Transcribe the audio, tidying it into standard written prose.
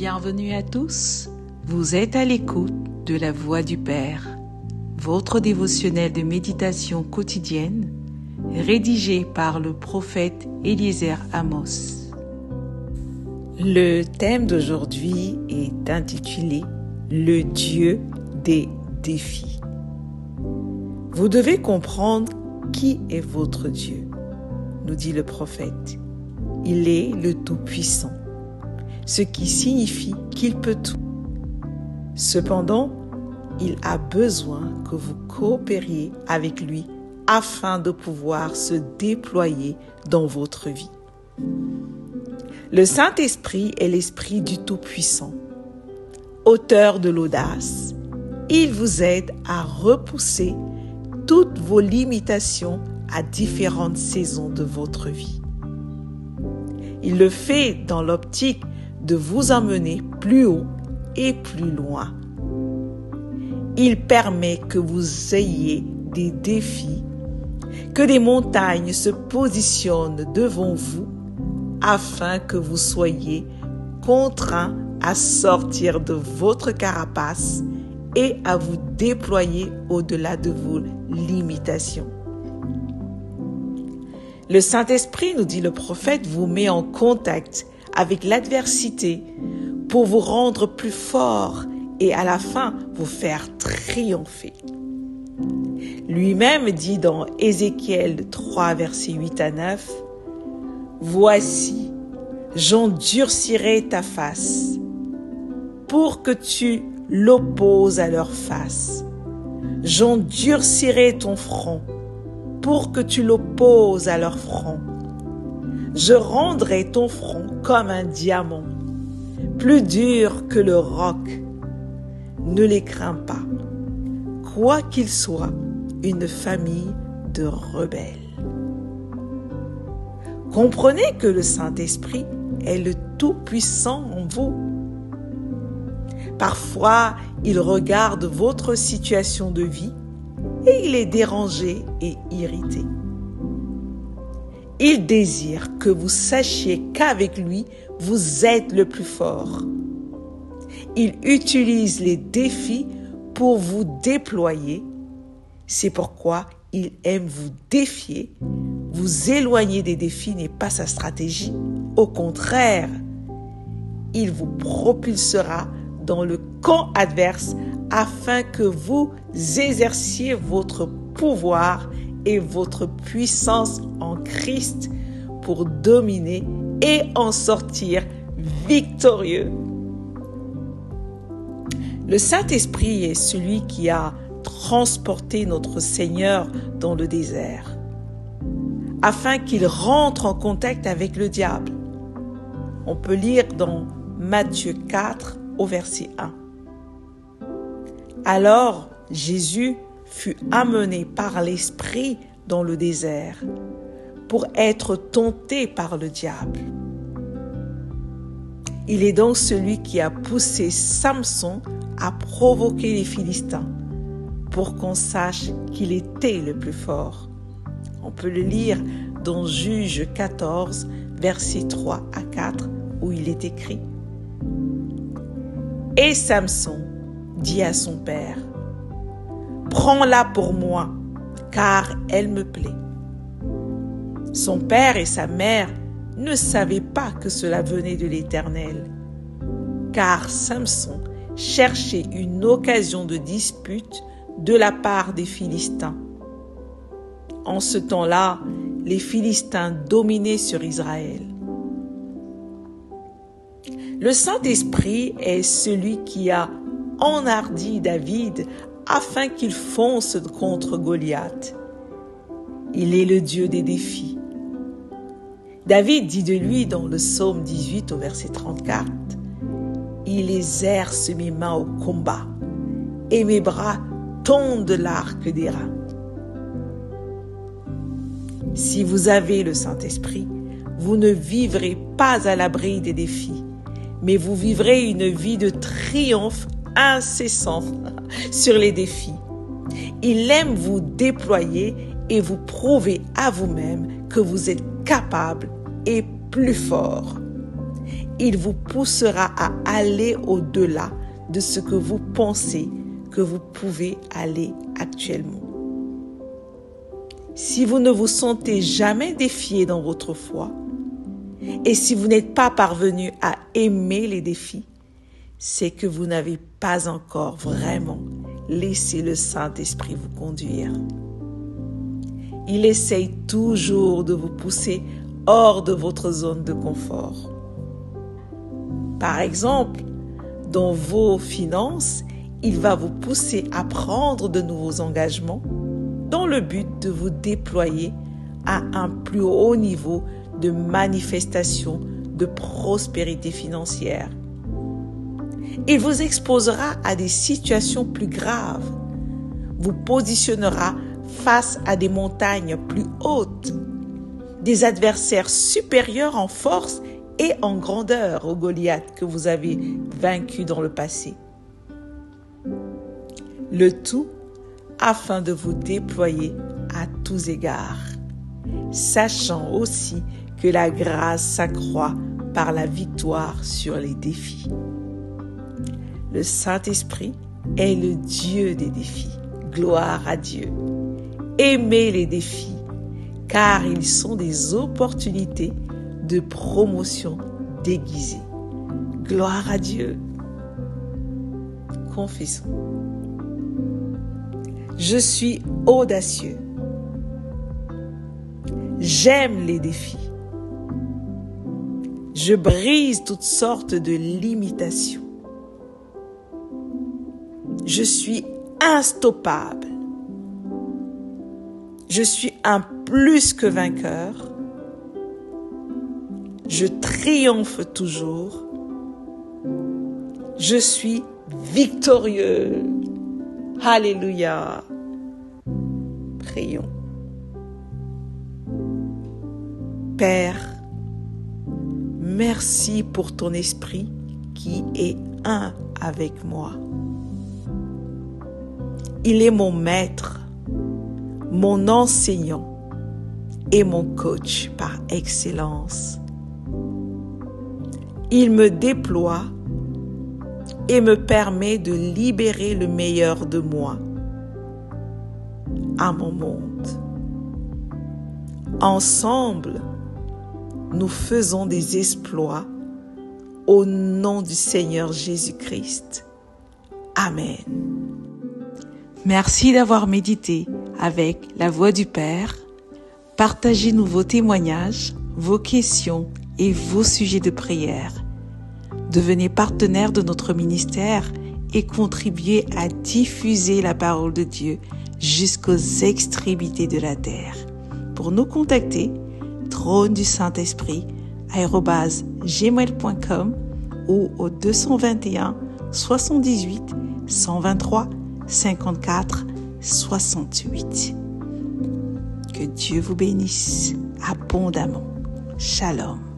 Bienvenue à tous, vous êtes à l'écoute de la Voix du Père, votre dévotionnel de méditation quotidienne, rédigé par le prophète Eliezer Amos. Le thème d'aujourd'hui est intitulé « Le Dieu des défis ». Vous devez comprendre qui est votre Dieu, nous dit le prophète. Il est le Tout-Puissant, ce qui signifie qu'il peut tout. Cependant, il a besoin que vous coopériez avec lui afin de pouvoir se déployer dans votre vie. Le Saint-Esprit est l'Esprit du Tout-Puissant, auteur de l'audace. Il vous aide à repousser toutes vos limitations à différentes saisons de votre vie. Il le fait dans l'optique de vous emmener plus haut et plus loin. Il permet que vous ayez des défis, que des montagnes se positionnent devant vous afin que vous soyez contraints à sortir de votre carapace et à vous déployer au-delà de vos limitations. Le Saint-Esprit, nous dit le prophète, vous met en contact avec l'adversité pour vous rendre plus fort et à la fin vous faire triompher. Lui-même dit dans Ézéchiel 3, versets 8 à 9, « Voici, j'endurcirai ta face pour que tu l'opposes à leur face. J'endurcirai ton front pour que tu l'opposes à leur front. Je rendrai ton front comme un diamant, plus dur que le roc. Ne les crains pas, quoi qu'ils soient une famille de rebelles. » Comprenez que le Saint-Esprit est le Tout-Puissant en vous. Parfois, il regarde votre situation de vie et il est dérangé et irrité. Il désire que vous sachiez qu'avec lui, vous êtes le plus fort. Il utilise les défis pour vous déployer. C'est pourquoi il aime vous défier. Vous éloigner des défis n'est pas sa stratégie. Au contraire, il vous propulsera dans le camp adverse afin que vous exerciez votre pouvoir et votre puissance en Christ pour dominer et en sortir victorieux. Le Saint-Esprit est celui qui a transporté notre Seigneur dans le désert afin qu'il rentre en contact avec le diable. On peut lire dans Matthieu 4 au verset 1. Alors Jésus fut amené par l'Esprit dans le désert pour être tenté par le diable. Il est donc celui qui a poussé Samson à provoquer les Philistins pour qu'on sache qu'il était le plus fort. On peut le lire dans Juges 14, versets 3 à 4, où il est écrit « Et Samson dit à son père, « Prends-la pour moi, car elle me plaît. » Son père et sa mère ne savaient pas que cela venait de l'Éternel, car Samson cherchait une occasion de dispute de la part des Philistins. En ce temps-là, les Philistins dominaient sur Israël. Le Saint-Esprit est celui qui a enhardi David afin qu'il fonce contre Goliath. Il est le Dieu des défis. David dit de lui dans le psaume 18 au verset 34, « Il exerce mes mains au combat et mes bras tondent l'arc d'airain. » Si vous avez le Saint-Esprit, vous ne vivrez pas à l'abri des défis, mais vous vivrez une vie de triomphe incessant sur les défis. Il aime vous déployer et vous prouver à vous-même que vous êtes capable et plus fort. il vous poussera à aller au-delà de ce que vous pensez que vous pouvez aller actuellement. Si vous ne vous sentez jamais défié dans votre foi, et si vous n'êtes pas parvenu à aimer les défis, c'est que vous n'avez pas encore vraiment laissé le Saint-Esprit vous conduire. Il essaye toujours de vous pousser hors de votre zone de confort. Par exemple, dans vos finances, il va vous pousser à prendre de nouveaux engagements dans le but de vous déployer à un plus haut niveau de manifestation de prospérité financière. Il vous exposera à des situations plus graves, vous positionnera face à des montagnes plus hautes, des adversaires supérieurs en force et en grandeur aux Goliath que vous avez vaincus dans le passé. Le tout afin de vous déployer à tous égards, sachant aussi que la grâce s'accroît par la victoire sur les défis. Le Saint-Esprit est le Dieu des défis. Gloire à Dieu. Aimez les défis, car ils sont des opportunités de promotion déguisée. Gloire à Dieu. Confessons. Je suis audacieux. J'aime les défis. Je brise toutes sortes de limitations. Je suis instoppable. Je suis un plus que vainqueur. Je triomphe toujours. Je suis victorieux. Alléluia. Prions. Père, merci pour ton esprit qui est un avec moi. Il est mon maître, mon enseignant et mon coach par excellence. Il me déploie et me permet de libérer le meilleur de moi à mon monde. Ensemble, nous faisons des exploits au nom du Seigneur Jésus-Christ. Amen. Merci d'avoir médité avec la Voix du Père. Partagez-nous vos témoignages, vos questions et vos sujets de prière. Devenez partenaire de notre ministère et contribuez à diffuser la parole de Dieu jusqu'aux extrémités de la terre. Pour nous contacter, trône du Saint-Esprit @gmail.com ou au 221 78 123 54 68. Que Dieu vous bénisse abondamment. Shalom.